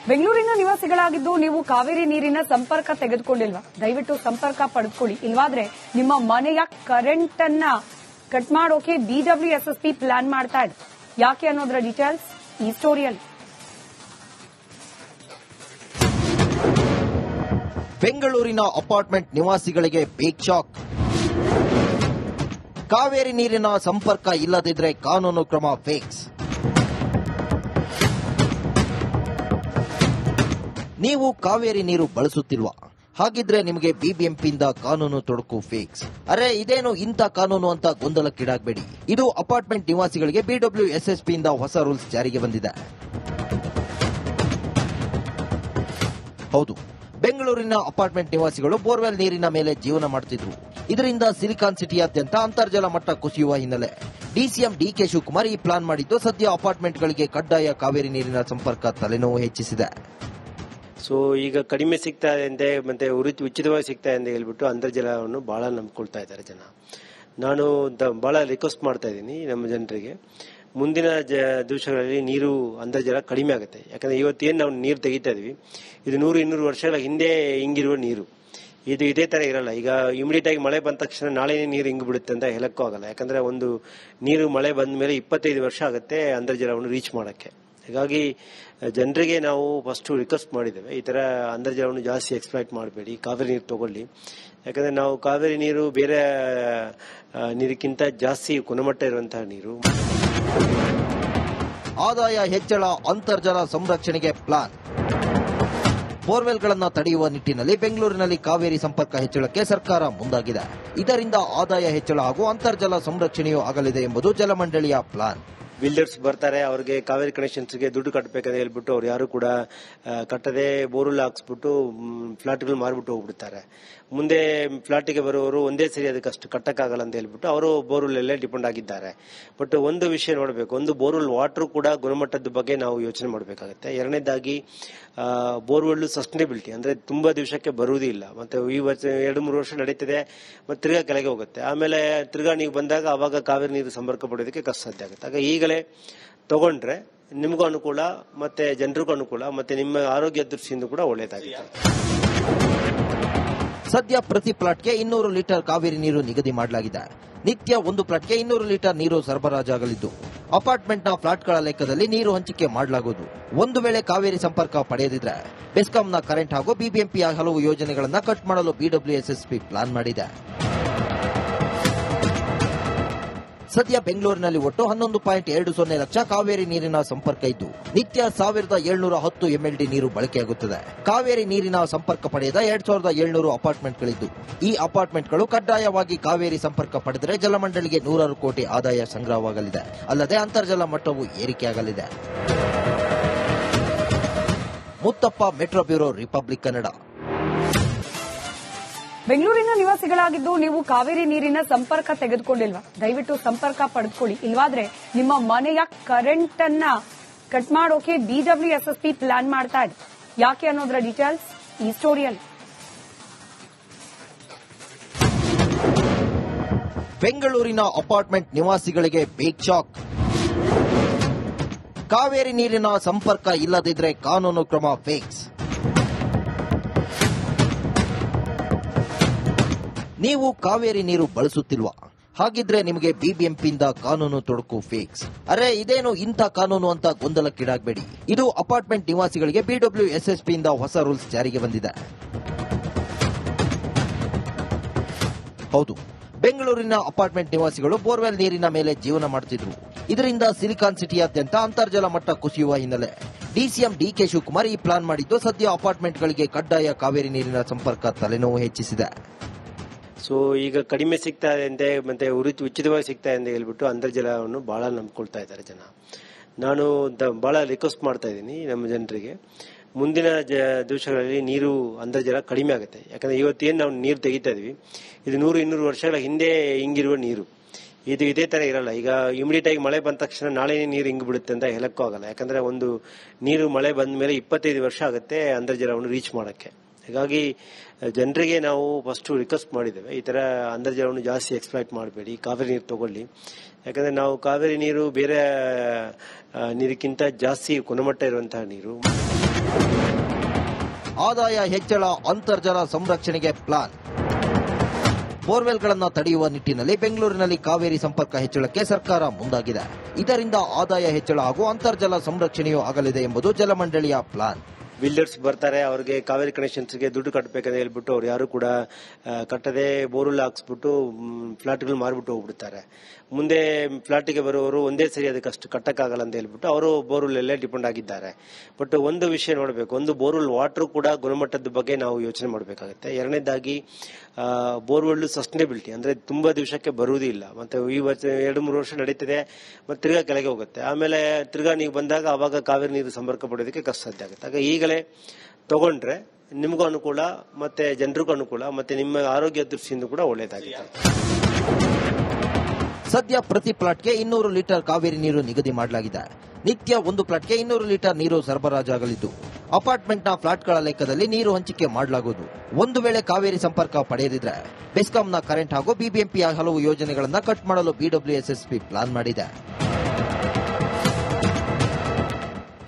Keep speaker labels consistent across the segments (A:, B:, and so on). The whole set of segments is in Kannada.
A: ಬೆಂಗಳೂರಿನ ನಿವಾಸಿಗಳಾಗಿದ್ದು ನೀವು ಕಾವೇರಿ ನೀರಿನ ಸಂಪರ್ಕ ತೆಗೆದುಕೊಂಡಿಲ್ವಾ? ದಯವಿಟ್ಟು ಸಂಪರ್ಕ ಪಡೆದುಕೊಳ್ಳಿ. ಇಲ್ವಾದ್ರೆ ನಿಮ್ಮ ಮನೆಯ ಕರೆಂಟ್ ಅನ್ನ ಕಟ್ ಮಾಡೋಕೆ BWSSB ಪ್ಲಾನ್ ಮಾಡ್ತಾ ಇದೆ. ಯಾಕೆ ಅನ್ನೋದರ ಡೀಟೇಲ್ಸ್ ಈ ಸ್ಟೋರಿಯಲ್ಲಿ.
B: ಬೆಂಗಳೂರಿನ ಅಪಾರ್ಟ್ಮೆಂಟ್ ನಿವಾಸಿಗಳಿಗೆ ಬಿಗ್ ಶಾಕ್. ಕಾವೇರಿ ನೀರಿನ ಸಂಪರ್ಕ ಇಲ್ಲದಿದ್ರೆ ಕಾನೂನು ಕ್ರಮ ಫಿಕ್ಸ್. ನೀವು ಕಾವೇರಿ ನೀರು ಬಳಸುತ್ತಿಲ್ವಾ? ಹಾಗಿದ್ರೆ ನಿಮಗೆ ಬಿಬಿಎಂಪಿಯಿಂದ ಕಾನೂನು ತೊಡಕು ಫಿಕ್ಸ್. ಅರೆ ಇದೇನು ಇಂಥ ಕಾನೂನು ಅಂತ ಗೊಂದಲಕ್ಕೀಡಾಗಬೇಡಿ. ಇದು ಅಪಾರ್ಟ್ಮೆಂಟ್ ನಿವಾಸಿಗಳಿಗೆ BWSSB ಇಂದ ಹೊಸ ರೂಲ್ಸ್ ಜಾರಿಗೆ ಬಂದಿದೆ. ಹೌದು, ಬೆಂಗಳೂರಿನ ಅಪಾರ್ಟ್ಮೆಂಟ್ ನಿವಾಸಿಗಳು ಬೋರ್ವೆಲ್ ನೀರಿನ ಮೇಲೆ ಜೀವನ ಮಾಡುತ್ತಿದ್ರು. ಇದರಿಂದ ಸಿಲಿಕಾನ್ ಸಿಟಿಯಾದ್ಯಂತ ಅಂತರ್ಜಲ ಮಟ್ಟ ಕುಸಿಯುವ ಹಿನ್ನೆಲೆ ಡಿಸಿಎಂ DK ಶಿವಕುಮಾರ್ ಈ ಪ್ಲಾನ್ ಮಾಡಿದ್ದು ಸದ್ಯ ಅಪಾರ್ಟ್ಮೆಂಟ್ಗಳಿಗೆ ಕಡ್ಡಾಯ ಕಾವೇರಿ ನೀರಿನ ಸಂಪರ್ಕ ತಲೆನೋವು ಹೆಚ್ಚಿಸಿದೆ.
C: ಸೊ ಈಗ ಕಡಿಮೆ ಸಿಗ್ತಾ ಇದೆ ಮತ್ತೆ ಉಚಿತವಾಗಿ ಸಿಗ್ತಾ ಇದೆ ಅಂತ ಹೇಳ್ಬಿಟ್ಟು ಅಂತರ್ಜಲವನ್ನು ಬಹಳ ನಂಬ್ಕೊಳ್ತಾ ಇದ್ದಾರೆ ಜನ. ನಾನು ಬಹಳ ರಿಕ್ವೆಸ್ಟ್ ಮಾಡ್ತಾ ಇದ್ದೀನಿ ನಮ್ಮ ಜನರಿಗೆ, ಮುಂದಿನ ದಿವಸಗಳಲ್ಲಿ ನೀರು ಅಂತರ್ಜಲ ಕಡಿಮೆ ಆಗುತ್ತೆ. ಯಾಕಂದ್ರೆ ಇವತ್ತೇನು ನಾವು ನೀರು ತೆಗಿತಾ ಇದೀವಿ ಇದು 100-200 ವರ್ಷಗಳ ಹಿಂದೆ ಹಿಂಗಿರುವ ನೀರು. ಇದು ಇದೇ ತರ ಇರಲ್ಲ. ಈಗ ಇಮಿಡಿಯೇಟ್ ಆಗಿ ಮಳೆ ಬಂದ ತಕ್ಷಣ ನಾಳೆನೇ ನೀರು ಹಿಂಗ್ ಬಿಡುತ್ತೆ ಅಂತ ಹೇಳಕ್ಕೂ ಆಗಲ್ಲ. ಯಾಕಂದ್ರೆ ಒಂದು ನೀರು ಮಳೆ ಬಂದ ಮೇಲೆ 25 ವರ್ಷ ಆಗುತ್ತೆ ಅಂತರ್ಜಲವನ್ನು ರೀಚ್ ಮಾಡಕ್ಕೆ. ಹೀಗಾಗಿ ಜನರಿಗೆ ನಾವು ಫಸ್ಟ್ ರಿಕ್ವೆಸ್ಟ್ ಮಾಡಿದ್ದೇವೆ, ಈ ತರ ಅಂತರ್ಜಲವನ್ನು ಜಾಸ್ತಿ ಎಕ್ಸ್ಪ್ಲಾಯ್ಟ್ ಮಾಡಬೇಡಿ, ಕಾವೇರಿ ನೀರು ತಗೊಳ್ಳಿ. ಯಾಕಂದ್ರೆ ನಾವು ಕಾವೇರಿ ನೀರು ಬೇರೆ ನೀರಿಗಿಂತ ಜಾಸ್ತಿ ಗುಣಮಟ್ಟ ಇರುವಂತಹ ನೀರು.
B: ಆದಾಯ ಹೆಚ್ಚಳ, ಅಂತರ್ಜಲ ಸಂರಕ್ಷಣೆಗೆ ಪ್ಲಾನ್. ಬೋರ್ವೆಲ್ಗಳನ್ನು ತಡೆಯುವ ನಿಟ್ಟಿನಲ್ಲಿ ಬೆಂಗಳೂರಿನಲ್ಲಿ ಕಾವೇರಿ ಸಂಪರ್ಕ ಹೆಚ್ಚಳಕ್ಕೆ ಸರ್ಕಾರ ಮುಂದಾಗಿದೆ. ಇದರಿಂದ ಆದಾಯ ಹೆಚ್ಚಳ ಹಾಗೂ ಅಂತರ್ಜಲ ಸಂರಕ್ಷಣೆಯೂ ಆಗಲಿದೆ ಎಂಬುದು ಜಲಮಂಡಳಿಯ ಪ್ಲಾನ್.
C: ಬಿಲ್ಡರ್ಸ್ ಬರ್ತಾರೆ, ಅವ್ರಿಗೆ ಕಾವೇರಿ ಕನೆಕ್ಷನ್ಸ್ಗೆ ದುಡ್ಡು ಕಟ್ಟಬೇಕಂತ ಹೇಳ್ಬಿಟ್ಟು ಅವ್ರು ಯಾರು ಕೂಡ ಕಟ್ಟದೆ ಬೋರ್ವೆಲ್ ಹಾಕ್ಸ್ಬಿಟ್ಟು ಫ್ಲಾಟ್ಗಳು ಮಾರ್ಬಿಟ್ಟು ಹೋಗ್ಬಿಡ್ತಾರೆ. ಮುಂದೆ ಫ್ಲಾಟಿಗೆ ಬರುವವರು ಒಂದೇ ಸರಿ ಅದಕ್ಕಷ್ಟು ಕಟ್ಟಕ್ಕಾಗಲ್ಲ ಅಂತ ಹೇಳ್ಬಿಟ್ಟು ಅವರು ಬೋರ್ವೆಲ್ ಡಿಪೆಂಡ್ ಆಗಿದ್ದಾರೆ. ಬಟ್ ಒಂದು ವಿಷಯ ನೋಡಬೇಕು, ಒಂದು ಬೋರ್ವೆಲ್ ವಾಟರ್ ಕೂಡ ಗುಣಮಟ್ಟದ ಬಗ್ಗೆ ನಾವು ಯೋಚನೆ ಮಾಡಬೇಕಾಗುತ್ತೆ. ಎರಡನೇದಾಗಿ ಬೋರ್ವೆಲ್ ಸಸ್ಟೈನಬಿಲಿಟಿ ಅಂದ್ರೆ ತುಂಬಾ ದಿವಸಕ್ಕೆ ಬರುವುದಿಲ್ಲ. ಮತ್ತೆ ಈ ವರ್ಷ 2-3 ವರ್ಷ ನಡೀತಿದೆ, ಮತ್ತೆ ತಿರ್ಗಾ ಕೆಳಗೆ ಹೋಗುತ್ತೆ. ಆಮೇಲೆ ತಿರ್ಗಾ ನೀವು ಬಂದಾಗ ಅವಾಗ ಕಾವೇರಿ ನೀರು ಸಂಪರ್ಕ ಪಡೆಯೋದಕ್ಕೆ ಕಷ್ಟ ಸಾಧ್ಯ ಆಗುತ್ತೆ. ಆಗ ಈಗಲೇ ತಗೊಂಡ್ರೆ ನಿಮಗೂ ಅನುಕೂಲ, ಮತ್ತೆ ಜನರಿಗೂ ಅನುಕೂಲ, ಮತ್ತೆ ನಿಮ್ಮ ಆರೋಗ್ಯ ದೃಷ್ಟಿಯಿಂದ ಕೂಡ ಒಳ್ಳೆಯದಾಗಿದೆ.
B: ಸದ್ಯ ಪ್ರತಿ ಪ್ಲಾಟ್ಗೆ 200 ಲೀಟರ್ ಕಾವೇರಿ ನೀರು ನಿಗದಿ ಮಾಡಲಾಗಿದೆ. ನಿತ್ಯ ಒಂದು ಪ್ಲಾಟ್ಗೆ 200 ಲೀಟರ್ ನೀರು ಸರಬರಾಜಾಗಲಿದ್ದು ಅಪಾರ್ಟ್ಮೆಂಟ್ನ ಫ್ಲಾಟ್ಗಳ ಲೆಕ್ಕದಲ್ಲಿ ನೀರು ಹಂಚಿಕೆ ಮಾಡಲಾಗುವುದು. ಒಂದು ವೇಳೆ ಕಾವೇರಿ ಸಂಪರ್ಕ ಪಡೆಯದಿದ್ರೆ ಬೆಸ್ಕಾಂನ ಕರೆಂಟ್ ಹಾಗೂ ಬಿಬಿಎಂಪಿಯ ಹಲವು ಯೋಜನೆಗಳನ್ನು ಕಟ್ ಮಾಡಲು BWSSB ಪ್ಲಾನ್ ಮಾಡಿದೆ. ಸದ್ಯ ಬೆಂಗಳೂರಿನಲ್ಲಿ ಒಟ್ಟು 11.20 ಲಕ್ಷ ಕಾವೇರಿ ನೀರಿನ ಸಂಪರ್ಕ ಇದ್ದು ನಿತ್ಯ 1710 MLD ನೀರು ಬಳಕೆಯಾಗುತ್ತದೆ. ಕಾವೇರಿ ನೀರಿನ ಸಂಪರ್ಕ ಪಡೆಯದ 2700 ಅಪಾರ್ಟ್ಮೆಂಟ್ಗಳಿದ್ದು ಈ ಅಪಾರ್ಟ್ಮೆಂಟ್ಗಳು ಕಡ್ಡಾಯವಾಗಿ ಕಾವೇರಿ ಸಂಪರ್ಕ ಪಡೆದರೆ ಜಲಮಂಡಳಿಗೆ 100 ಕೋಟಿ ಆದಾಯ ಸಂಗ್ರಹವಾಗಲಿದೆ. ಅಲ್ಲದೆ ಅಂತರ್ಜಲ ಮಟ್ಟವೂ ಏರಿಕೆಯಾಗಲಿದೆ. Muthappa, metro bureau, republic Kannada.
A: ಬೆಂಗಳೂರಿನ ನಿವಾಸಿಗಳಾಗಿದ್ದು ನೀವು ಕಾವೇರಿ ನೀರಿನ ಸಂಪರ್ಕ ತೆಗೆದುಕೊಂಡಿಲ್ವಾ? ದಯವಿಟ್ಟು ಸಂಪರ್ಕ ಪಡೆದುಕೊಳ್ಳಿ. ಇಲ್ವಾದ್ರೆ ನಿಮ್ಮ ಮನೆಯ ಕರೆಂಟ್ ಅನ್ನ ಕಟ್ ಮಾಡೋಕೆ BWSSB ಪ್ಲಾನ್ ಮಾಡ್ತಾ ಇದೆ. ಯಾಕೆ ಅನ್ನೋದರ ಡೀಟೇಲ್ಸ್ ಈ ಸ್ಟೋರಿಯಲ್ಲಿ.
B: ಬೆಂಗಳೂರಿನ ಅಪಾರ್ಟ್ಮೆಂಟ್ ನಿವಾಸಿಗಳಿಗೆ ಬಿಗ್ ಶಾಕ್. ಕಾವೇರಿ ನೀರಿನ ಸಂಪರ್ಕ ಇಲ್ಲದಿದ್ರೆ ಕಾನೂನು ಕ್ರಮ ಫಿಕ್ಸ್. ನೀವು ಕಾವೇರಿ ನೀರು ಬಳಸುತ್ತಿಲ್ವಾ? ಹಾಗಿದ್ರೆ ನಿಮಗೆ ಬಿಬಿಎಂಪಿಯಿಂದ ಕಾನೂನು ತೊಡಕು ಫಿಕ್ಸ್. ಅರೆ ಇದೇನು ಇಂಥ ಕಾನೂನು ಅಂತ ಗೊಂದಲಕ್ಕೀಡಾಗಬೇಡಿ. ಇದು ಅಪಾರ್ಟ್ಮೆಂಟ್ ನಿವಾಸಿಗಳಿಗೆ BWSSB ಇಂದ ಹೊಸ ರೂಲ್ಸ್ ಜಾರಿಗೆ ಬಂದಿದೆ. ಹೌದು, ಬೆಂಗಳೂರಿನ ಅಪಾರ್ಟ್ಮೆಂಟ್ ನಿವಾಸಿಗಳು ಬೋರ್ವೆಲ್ ನೀರಿನ ಮೇಲೆ ಜೀವನ ಮಾಡುತ್ತಿದ್ರು. ಇದರಿಂದ ಸಿಲಿಕಾನ್ ಸಿಟಿಯಾದ್ಯಂತ ಅಂತರ್ಜಲ ಮಟ್ಟ ಕುಸಿಯುವ ಹಿನ್ನೆಲೆ ಡಿಸಿಎಂ DK ಶಿವಕುಮಾರ್ ಈ ಪ್ಲಾನ್ ಮಾಡಿದ್ದು ಸದ್ಯ ಅಪಾರ್ಟ್ಮೆಂಟ್ಗಳಿಗೆ ಕಡ್ಡಾಯ ಕಾವೇರಿ ನೀರಿನ ಸಂಪರ್ಕ ತಲೆನೋವು ಹೆಚ್ಚಿಸಿದೆ.
C: ಸೊ ಈಗ ಕಡಿಮೆ ಸಿಗ್ತಾ ಇದೆ ಮತ್ತೆ ಉಚಿತವಾಗಿ ಸಿಗ್ತಾ ಇದೆ ಅಂತ ಹೇಳ್ಬಿಟ್ಟು ಅಂತರ್ಜಲವನ್ನು ಬಹಳ ನಂಬ್ಕೊಳ್ತಾ ಇದ್ದಾರೆ ಜನ. ನಾನು ಬಹಳ ರಿಕ್ವೆಸ್ಟ್ ಮಾಡ್ತಾ ಇದ್ದೀನಿ ನಮ್ಮ ಜನರಿಗೆ, ಮುಂದಿನ ದಿವಸಗಳಲ್ಲಿ ನೀರು ಅಂತರ್ಜಲ ಕಡಿಮೆ ಆಗುತ್ತೆ. ಯಾಕಂದ್ರೆ ಇವತ್ತೇನು ನಾವು ನೀರು ತೆಗಿತಾ ಇದೀವಿ ಇದು 100-200 ವರ್ಷಗಳ ಹಿಂದೆ ಹಿಂಗಿರುವ ನೀರು. ಇದು ಇದೇ ತರ ಇರಲ್ಲ. ಈಗ ಇಮಿಡಿಯೇಟ್ ಆಗಿ ಮಳೆ ಬಂದ ತಕ್ಷಣ ನಾಳೆನೇ ನೀರು ಹಿಂಗ್ ಬಿಡುತ್ತೆ ಅಂತ ಹೇಳಕ್ಕೂ ಆಗಲ್ಲ. ಯಾಕಂದ್ರೆ ಒಂದು ನೀರು ಮಳೆ ಬಂದ ಮೇಲೆ 25 ವರ್ಷ ಆಗುತ್ತೆ ಅಂತರ್ಜಲವನ್ನು ರೀಚ್ ಮಾಡಕ್ಕೆ. ಹೀಗಾಗಿ ಜನರಿಗೆ ನಾವು ಫಸ್ಟ್ ರಿಕ್ವೆಸ್ಟ್ ಮಾಡಿದ್ದೇವೆ, ಈ ತರ ಅಂತರ್ಜಲವನ್ನು ಜಾಸ್ತಿ ಎಕ್ಸ್ಪ್ಲಾಯ್ಟ್ ಮಾಡಬೇಡಿ, ಕಾವೇರಿ ನೀರು ತಗೊಳ್ಳಿ. ಯಾಕಂದ್ರೆ ನಾವು ಕಾವೇರಿ ನೀರು ಬೇರೆ ನೀರಿಗಿಂತ ಜಾಸ್ತಿ ಗುಣಮಟ್ಟ ಇರುವಂತಹ ನೀರು.
B: ಆದಾಯ ಹೆಚ್ಚಳ, ಅಂತರ್ಜಲ ಸಂರಕ್ಷಣೆಗೆ ಪ್ಲಾನ್. ಬೋರ್ವೆಲ್ಗಳನ್ನು ತಡೆಯುವ ನಿಟ್ಟಿನಲ್ಲಿ ಬೆಂಗಳೂರಿನಲ್ಲಿ ಕಾವೇರಿ ಸಂಪರ್ಕ ಹೆಚ್ಚಳಕ್ಕೆ ಸರ್ಕಾರ ಮುಂದಾಗಿದೆ. ಇದರಿಂದ ಆದಾಯ ಹೆಚ್ಚಳ ಹಾಗೂ ಅಂತರ್ಜಲ ಸಂರಕ್ಷಣೆಯೂ ಆಗಲಿದೆ ಎಂಬುದು ಜಲಮಂಡಳಿಯ ಪ್ಲಾನ್.
C: ಬಿಲ್ಡರ್ಸ್ ಬರ್ತಾರೆ, ಅವರಿಗೆ ಕಾವೇರಿ ಕನೆಕ್ಷನ್ಸ್ಗೆ ದುಡ್ಡು ಕಟ್ಟಬೇಕಂತ ಹೇಳ್ಬಿಟ್ಟು ಅವ್ರು ಯಾರು ಕೂಡ ಕಟ್ಟದೆ ಬೋರ್ವೆಲ್ ಹಾಕ್ಸ್ಬಿಟ್ಟು ಫ್ಲಾಟ್ಗಳು ಮಾರ್ಬಿಟ್ಟು ಹೋಗ್ಬಿಡ್ತಾರೆ. ಮುಂದೆ ಫ್ಲಾಟಿಗೆ ಬರುವವರು ಒಂದೇ ಸರಿ ಅದಕ್ಕೆ ಅಷ್ಟು ಕಟ್ಟಕ್ಕಾಗಲ್ಲ ಅಂತ ಹೇಳ್ಬಿಟ್ಟು ಅವರು ಬೋರ್ವೆಲ್ ಡಿಪೆಂಡ್ ಆಗಿದ್ದಾರೆ. ಬಟ್ ಒಂದು ವಿಷಯ ನೋಡಬೇಕು, ಒಂದು ಬೋರ್ವೆಲ್ ವಾಟರ್ ಕೂಡ ಗುಣಮಟ್ಟದ ಬಗ್ಗೆ ನಾವು ಯೋಚನೆ ಮಾಡಬೇಕಾಗುತ್ತೆ. ಎರಡನೇದಾಗಿ ಬೋರ್ವೆಲ್ ಸಸ್ಟೈನಬಿಲಿಟಿ ಅಂದ್ರೆ ತುಂಬಾ ದಿವಸಕ್ಕೆ ಬರುವುದಿಲ್ಲ, ಮತ್ತೆ ಈ ವರ್ಷ 2-3 ವರ್ಷ ನಡೀತಿದೆ, ಮತ್ತೆ ತಿರ್ಗಾ ಕೆಳಗೆ ಹೋಗುತ್ತೆ. ಆಮೇಲೆ ತಿರ್ಗಾ ನೀವು ಬಂದಾಗ ಅವಾಗ ಕಾವೇರಿ ನೀರು ಸಂಪರ್ಕ ಪಡೆಯೋದಕ್ಕೆ ಕಷ್ಟ ಸಾಧ್ಯ ಆಗುತ್ತೆ. ಆಗ ಈಗಲೇ ತಗೊಂಡ್ರೆ ನಿಮಗೂ ಅನುಕೂಲ, ಮತ್ತೆ ಜನರಿಗೂ ಅನುಕೂಲ, ಮತ್ತೆ ನಿಮ್ಮ ಆರೋಗ್ಯ ದೃಷ್ಟಿಯಿಂದ ಕೂಡ ಒಳ್ಳೆಯದಾಗಿದೆ.
B: ಸದ್ಯ ಪ್ರತಿ ಪ್ಲಾಟ್ಗೆ 200 ಲೀಟರ್ ಕಾವೇರಿ ನೀರು ನಿಗದಿ ಮಾಡಲಾಗಿದೆ. ನಿತ್ಯ ಒಂದು ಪ್ಲಾಟ್ಗೆ 200 ಲೀಟರ್ ನೀರು ಸರಬರಾಜಾಗಲಿದ್ದು ಅಪಾರ್ಟ್ಮೆಂಟ್ನ ಫ್ಲಾಟ್ಗಳ ಲೆಕ್ಕದಲ್ಲಿ ನೀರು ಹಂಚಿಕೆ ಮಾಡಲಾಗುವುದು. ಒಂದು ವೇಳೆ ಕಾವೇರಿ ಸಂಪರ್ಕ ಪಡೆಯದಿದ್ರೆ ಬೆಸ್ಕಾಂನ ಕರೆಂಟ್ ಹಾಗೂ ಬಿಬಿಎಂಪಿಯ ಹಲವು ಯೋಜನೆಗಳನ್ನು ಕಟ್ ಮಾಡಲು ಬಿಡಬ್ಲ್ಯೂಎಸ್ಎಸ್ಪಿ ಪ್ಲಾನ್ ಮಾಡಿದೆ.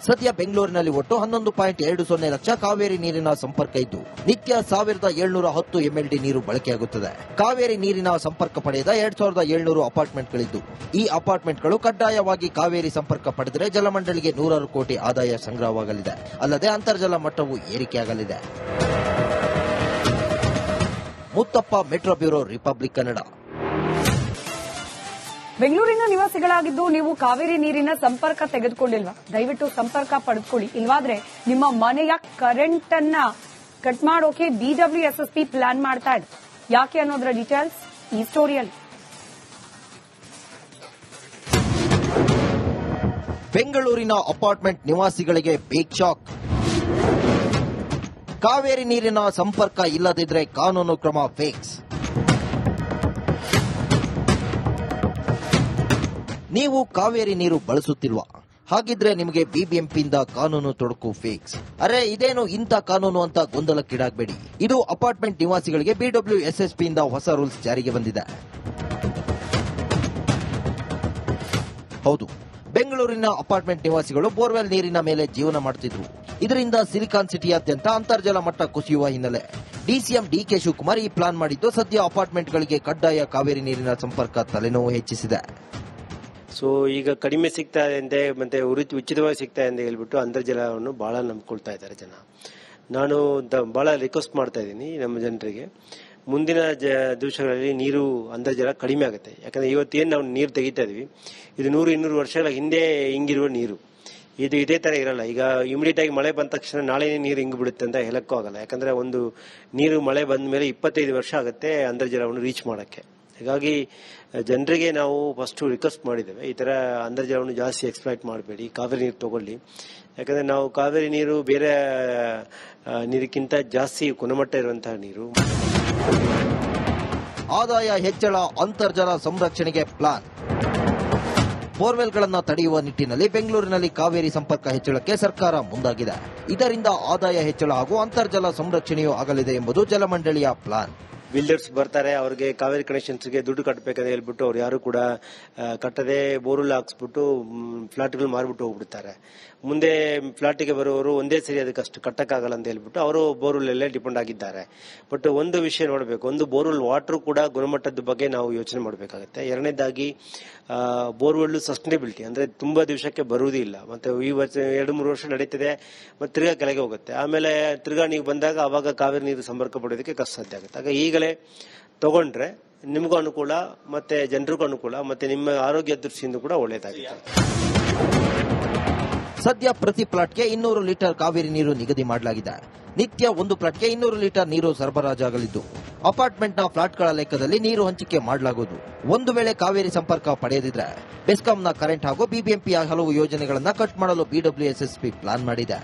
B: ಸದ್ಯ ಬೆಂಗಳೂರಿನಲ್ಲಿ ಒಟ್ಟು 11.20 ಲಕ್ಷ ಕಾವೇರಿ ನೀರಿನ ಸಂಪರ್ಕ ಇದ್ದು ನಿತ್ಯ 1710 ಎಂಎಲ್ಡಿ ನೀರು ಬಳಕೆಯಾಗುತ್ತದೆ. ಕಾವೇರಿ ನೀರಿನ ಸಂಪರ್ಕ ಪಡೆದ 2700 ಅಪಾರ್ಟ್ಮೆಂಟ್ಗಳಿದ್ದು ಈ ಅಪಾರ್ಟ್ಮೆಂಟ್ಗಳು ಕಡ್ಡಾಯವಾಗಿ ಕಾವೇರಿ ಸಂಪರ್ಕ ಪಡೆದರೆ ಜಲಮಂಡಳಿಗೆ 100 ಕೋಟಿ ಆದಾಯ ಸಂಗ್ರಹವಾಗಲಿದೆ. ಅಲ್ಲದೆ ಅಂತರ್ಜಲ ಮಟ್ಟವೂ ಏರಿಕೆಯಾಗಲಿದೆ. Muthappa, metro bureau, republic Kannada.
A: ಬೆಂಗಳೂರಿನ ನಿವಾಸಿಗಳಾಗಿದ್ದು ನೀವು ಕಾವೇರಿ ನೀರಿನ ಸಂಪರ್ಕ ತೆಗೆದುಕೊಂಡಿಲ್ವಾ? ದಯವಿಟ್ಟು ಸಂಪರ್ಕ ಪಡೆದುಕೊಳ್ಳಿ. ಇಲ್ವಾದ್ರೆ ನಿಮ್ಮ ಮನೆಯ ಕರೆಂಟ್ ಅನ್ನ ಕಟ್ ಮಾಡೋಕೆ ಬಿಡಬ್ಲ್ಯೂಎಸ್ಎಸ್ಪಿ ಪ್ಲಾನ್ ಮಾಡ್ತಾ ಇದೆ. ಯಾಕೆ ಅನ್ನೋದ್ರ ಡೀಟೇಲ್ಸ್ ಈ ಸ್ಟೋರಿಯಲ್ಲಿ.
B: ಬೆಂಗಳೂರಿನ ಅಪಾರ್ಟ್ಮೆಂಟ್ ನಿವಾಸಿಗಳಿಗೆ ಬಿಗ್ ಶಾಕ್. ಕಾವೇರಿ ನೀರಿನ ಸಂಪರ್ಕ ಇಲ್ಲದಿದ್ರೆ ಕಾನೂನು ಕ್ರಮ ಫಿಕ್ಸ್. ನೀವು ಕಾವೇರಿ ನೀರು ಬಳಸುತ್ತಿಲ್ವಾ? ಹಾಗಿದ್ರೆ ನಿಮಗೆ ಬಿಬಿಎಂಪಿಯಿಂದ ಕಾನೂನು ತೊಡಕು ಫಿಕ್ಸ್. ಅರೆ ಇದೇನು ಇಂಥ ಕಾನೂನು ಅಂತ ಗೊಂದಲಕ್ಕೀಡಾಗಬೇಡಿ. ಇದು ಅಪಾರ್ಟ್ಮೆಂಟ್ ನಿವಾಸಿಗಳಿಗೆ ಬಿಡಬ್ಲ್ಯೂಎಸ್ಎಸ್ಪಿಯಿಂದ ಹೊಸ ರೂಲ್ಸ್ ಜಾರಿಗೆ ಬಂದಿದೆ. ಹೌದು, ಬೆಂಗಳೂರಿನ ಅಪಾರ್ಟ್ಮೆಂಟ್ ನಿವಾಸಿಗಳು ಬೋರ್ವೆಲ್ ನೀರಿನ ಮೇಲೆ ಜೀವನ ಮಾಡುತ್ತಿದ್ರು. ಇದರಿಂದ ಸಿಲಿಕಾನ್ ಸಿಟಿಯಾದ್ಯಂತ ಅಂತರ್ಜಲ ಮಟ್ಟ ಕುಸಿಯುವ ಹಿನ್ನೆಲೆ ಡಿಸಿಎಂ ಡಿಕೆ ಶಿವಕುಮಾರ್ ಈ ಪ್ಲಾನ್ ಮಾಡಿದ್ದು ಸದ್ಯ ಅಪಾರ್ಟ್ಮೆಂಟ್ಗಳಿಗೆ ಕಡ್ಡಾಯ ಕಾವೇರಿ ನೀರಿನ ಸಂಪರ್ಕ ತಲೆನೋವು ಹೆಚ್ಚಿಸಿದೆ.
C: ಸೊ ಈಗ ಕಡಿಮೆ ಸಿಗ್ತಾ ಇದೆ ಮತ್ತೆ ಉಚಿತವಾಗಿ ಸಿಗ್ತಾ ಇದೆ ಅಂತ ಹೇಳ್ಬಿಟ್ಟು ಅಂತರ್ಜಲವನ್ನು ಬಹಳ ನಂಬ್ಕೊಳ್ತಾ ಇದ್ದಾರೆ ಜನ. ನಾನು ಬಹಳ ರಿಕ್ವೆಸ್ಟ್ ಮಾಡ್ತಾ ಇದ್ದೀನಿ ನಮ್ಮ ಜನರಿಗೆ, ಮುಂದಿನ ದಿವಸಗಳಲ್ಲಿ ನೀರು ಅಂತರ್ಜಲ ಕಡಿಮೆ ಆಗುತ್ತೆ. ಯಾಕಂದ್ರೆ ಇವತ್ತೇನು ನಾವು ನೀರು ತೆಗಿತಾ ಇದೀವಿ ಇದು 100-200 ವರ್ಷಗಳ ಹಿಂದೆ ಹಿಂಗಿರುವ ನೀರು. ಇದು ಇದೇ ತರ ಇರಲ್ಲ. ಈಗ ಇಮಿಡಿಯೇಟ್ ಆಗಿ ಮಳೆ ಬಂದ ತಕ್ಷಣ ನಾಳೆ ನೀರು ಹಿಂಗ್ ಬಿಡುತ್ತೆ ಅಂತ ಹೇಳಕ್ಕೂ ಆಗಲ್ಲ. ಯಾಕಂದ್ರೆ ಒಂದು ನೀರು ಮಳೆ ಬಂದ ಮೇಲೆ 25 ವರ್ಷ ಆಗುತ್ತೆ ಅಂತರ್ಜಲವನ್ನು ರೀಚ್ ಮಾಡಕ್ಕೆ. ಹೀಗಾಗಿ ಜನರಿಗೆ ನಾವು ಫಸ್ಟ್ ರಿಕ್ವೆಸ್ಟ್ ಮಾಡಿದ್ದೇವೆ, ಈ ತರ ಅಂತರ್ಜಲವನ್ನು ಜಾಸ್ತಿ ಎಕ್ಸ್ಪ್ಲಾಯ್ಟ್ ಮಾಡಬೇಡಿ, ಕಾವೇರಿ ನೀರು ತಗೊಳ್ಳಿ. ಯಾಕಂದ್ರೆ ನಾವು ಕಾವೇರಿ ನೀರು ಬೇರೆ ನೀರಿಗಿಂತ ಜಾಸ್ತಿ ಗುಣಮಟ್ಟ ಇರುವಂತಹ ನೀರು.
B: ಆದಾಯ ಹೆಚ್ಚಳ, ಅಂತರ್ಜಲ ಸಂರಕ್ಷಣೆಗೆ ಪ್ಲಾನ್. ಬೋರ್ವೆಲ್ಗಳನ್ನು ತಡೆಯುವ ನಿಟ್ಟಿನಲ್ಲಿ ಬೆಂಗಳೂರಿನಲ್ಲಿ ಕಾವೇರಿ ಸಂಪರ್ಕ ಹೆಚ್ಚಳಕ್ಕೆ ಸರ್ಕಾರ ಮುಂದಾಗಿದೆ. ಇದರಿಂದ ಆದಾಯ ಹೆಚ್ಚಳ ಹಾಗೂ ಅಂತರ್ಜಲ ಸಂರಕ್ಷಣೆಯೂ ಆಗಲಿದೆ ಎಂಬುದು ಜಲಮಂಡಳಿಯ ಪ್ಲಾನ್.
C: ಬಿಲ್ಡರ್ಸ್ ಬರ್ತಾರೆ, ಅವರಿಗೆ ಕಾವೇರಿ ಕನೆಕ್ಷನ್ಸ್ಗೆ ದುಡ್ಡು ಕಟ್ಟಬೇಕಂತ ಹೇಳ್ಬಿಟ್ಟು ಅವ್ರು ಯಾರು ಕೂಡ ಕಟ್ಟದೆ ಬೋರ್ವೆಲ್ ಹಾಕ್ಸ್ಬಿಟ್ಟು ಫ್ಲಾಟ್ಗಳು ಮಾರ್ಬಿಟ್ಟು ಹೋಗ್ಬಿಡ್ತಾರೆ. ಮುಂದೆ ಫ್ಲಾಟಿಗೆ ಬರುವವರು ಒಂದೇ ಸರಿ ಅದಕ್ಕೆ ಅಷ್ಟು ಕಟ್ಟಕ್ಕಾಗಲ್ಲ ಅಂತ ಹೇಳ್ಬಿಟ್ಟು ಅವರು ಬೋರ್ವೆಲ್ ಡಿಪೆಂಡ್ ಆಗಿದ್ದಾರೆ. ಬಟ್ ಒಂದು ವಿಷಯ ನೋಡಬೇಕು, ಒಂದು ಬೋರ್ವೆಲ್ ವಾಟರ್ ಕೂಡ ಗುಣಮಟ್ಟದ ಬಗ್ಗೆ ನಾವು ಯೋಚನೆ ಮಾಡಬೇಕಾಗುತ್ತೆ. ಎರಡನೇದಾಗಿ ಬೋರ್ವೆಲ್ ಸಸ್ಟೈನಬಿಲಿಟಿ ಅಂದ್ರೆ ತುಂಬಾ ದಿವಸಕ್ಕೆ ಬರುವುದಿಲ್ಲ, ಮತ್ತೆ ಈ ವರ್ಷ 2-3 ವರ್ಷ ನಡೀತಿದೆ, ಮತ್ತೆ ತಿರ್ಗಾ ಕೆಳಗೆ ಹೋಗುತ್ತೆ. ಆಮೇಲೆ ತಿರ್ಗಾ ನೀವು ಬಂದಾಗ ಅವಾಗ ಕಾವೇರಿ ನೀರು ಸಂಪರ್ಕ ಪಡೆಯೋದಕ್ಕೆ ಕಷ್ಟ ಸಾಧ್ಯ ಆಗುತ್ತೆ. ಆಗ ಈಗಲೇ ತಗೊಂಡ್ರೆ ನಿಮಗೂ ಅನುಕೂಲ, ಮತ್ತೆ ಜನರಿಗೂ ಅನುಕೂಲ, ಮತ್ತೆ ನಿಮ್ಮ ಆರೋಗ್ಯ ದೃಷ್ಟಿಯಿಂದ ಕೂಡ ಒಳ್ಳೆಯದಾಗಿದೆ.
B: ಸದ್ಯ ಪ್ರತಿ ಪ್ಲಾಟ್ಗೆ 200 ಲೀಟರ್ ಕಾವೇರಿ ನೀರು ನಿಗದಿ ಮಾಡಲಾಗಿದೆ. ನಿತ್ಯ ಒಂದು ಪ್ಲಾಟ್ಗೆ 200 ಲೀಟರ್ ನೀರು ಸರಬರಾಜಾಗಲಿದ್ದು ಅಪಾರ್ಟ್ಮೆಂಟ್ನ ಫ್ಲಾಟ್ಗಳ ಲೆಕ್ಕದಲ್ಲಿ ನೀರು ಹಂಚಿಕೆ ಮಾಡಲಾಗುವುದು. ಒಂದು ವೇಳೆ ಕಾವೇರಿ ಸಂಪರ್ಕ ಪಡೆಯದಿದ್ರೆ ಬೆಸ್ಕಾಂನ ಕರೆಂಟ್ ಹಾಗೂ ಬಿಬಿಎಂಪಿಯ ಹಲವು ಯೋಜನೆಗಳನ್ನು ಕಟ್ ಮಾಡಲು ಬಿಡಬ್ಲ್ಯೂಎಸ್ಎಸ್ಪಿ ಪ್ಲಾನ್ ಮಾಡಿದೆ.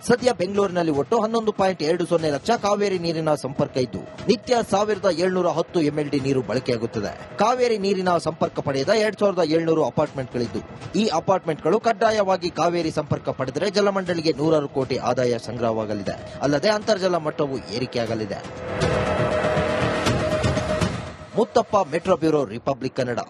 B: ಸದ್ಯ ಬೆಂಗಳೂರಿನಲ್ಲಿ ಒಟ್ಟು 11.20 ಲಕ್ಷ ಕಾವೇರಿ ನೀರಿನ ಸಂಪರ್ಕ ಇದ್ದು ನಿತ್ಯ 1710 MLD ನೀರು ಬಳಕೆಯಾಗುತ್ತದೆ. ಕಾವೇರಿ ನೀರಿನ ಸಂಪರ್ಕ ಪಡೆದ 2700 ಅಪಾರ್ಟ್ಮೆಂಟ್ಗಳಿದ್ದು ಈ ಅಪಾರ್ಟ್ಮೆಂಟ್ಗಳು ಕಡ್ಡಾಯವಾಗಿ ಕಾವೇರಿ ಸಂಪರ್ಕ ಪಡೆದರೆ ಜಲಮಂಡಳಿಗೆ 100 ಕೋಟಿ ಆದಾಯ ಸಂಗ್ರಹವಾಗಲಿದೆ. ಅಲ್ಲದೆ ಅಂತರ್ಜಲ ಮಟ್ಟವೂ ಏರಿಕೆಯಾಗಲಿದೆ. Muthappa, metro bureau, republic Kannada.